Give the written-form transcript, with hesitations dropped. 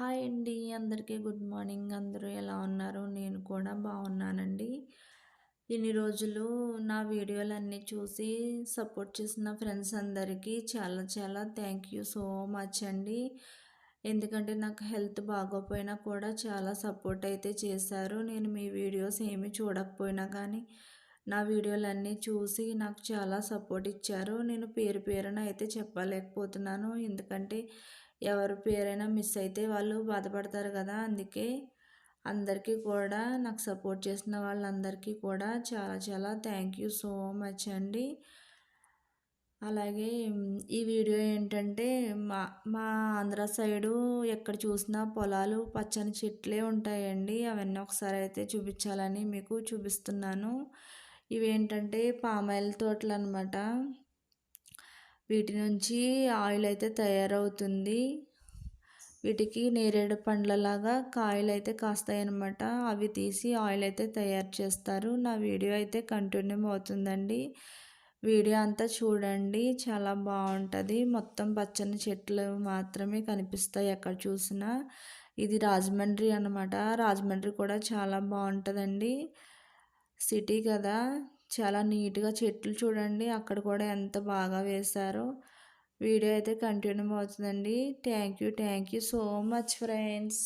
Hi అండి. అందరికీ good morning. అందరూ ఎలా ఉన్నారు? నేను కూడా బాగున్నానండి. ఇన్ని రోజులు నా వీడియోలన్నీ చూసి సపోర్ట్ చేసిన ఫ్రెండ్స్ అందరికీ చాలా చాలా థ్యాంక్ యూ సో మచ్ అండి. ఎందుకంటే నాకు హెల్త్ బాగోపోయినా కూడా చాలా సపోర్ట్ అయితే చేశారు. నేను మీ వీడియోస్ ఏమి చూడకపోయినా కానీ నా వీడియోలన్నీ చూసి నాకు చాలా సపోర్ట్ ఇచ్చారు. నేను పేరు పేరున అయితే చెప్పలేకపోతున్నాను. ఎందుకంటే ఎవరి పేరైనా మిస్ అయితే వాళ్ళు బాధపడతారు కదా! అందుకే అందరికీ కూడా నాకు సపోర్ట్ చేసిన వాళ్ళందరికీ కూడా చాలా చాలా థ్యాంక్ యూ సో మచ్ అండి. అలాగే ఈ వీడియో ఏంటంటే మా మా ఆంధ్ర సైడు ఎక్కడ చూసినా పొలాలు పచ్చని చెట్లే ఉంటాయండి. అవన్నీ ఒకసారి అయితే చూపించాలని మీకు చూపిస్తున్నాను. ఇవేంటంటే పామాయిల్ తోటలనమాట. వీటి నుంచి ఆయిల్ అయితే తయారవుతుంది. వీటికి నేరేడు పండ్లలాగా కాయలైతే కాస్తాయన్నమాట. అవి తీసి ఆయిల్ అయితే తయారు చేస్తారు. నా వీడియో అయితే కంటిన్యూ అవుతుందండి. వీడియో అంతా చూడండి, చాలా బాగుంటుంది. మొత్తం పచ్చని చెట్లు మాత్రమే కనిపిస్తాయి ఎక్కడ చూసినా. ఇది రాజమండ్రి అన్నమాట. రాజమండ్రి కూడా చాలా బాగుంటుందండి. సిటీ కదా, చాలా నీట్గా చెట్లు చూడండి అక్కడ కూడా ఎంత బాగా వేశారో. వీడియో అయితే కంటిన్యూ అవుతుందండి. Thank you so much friends.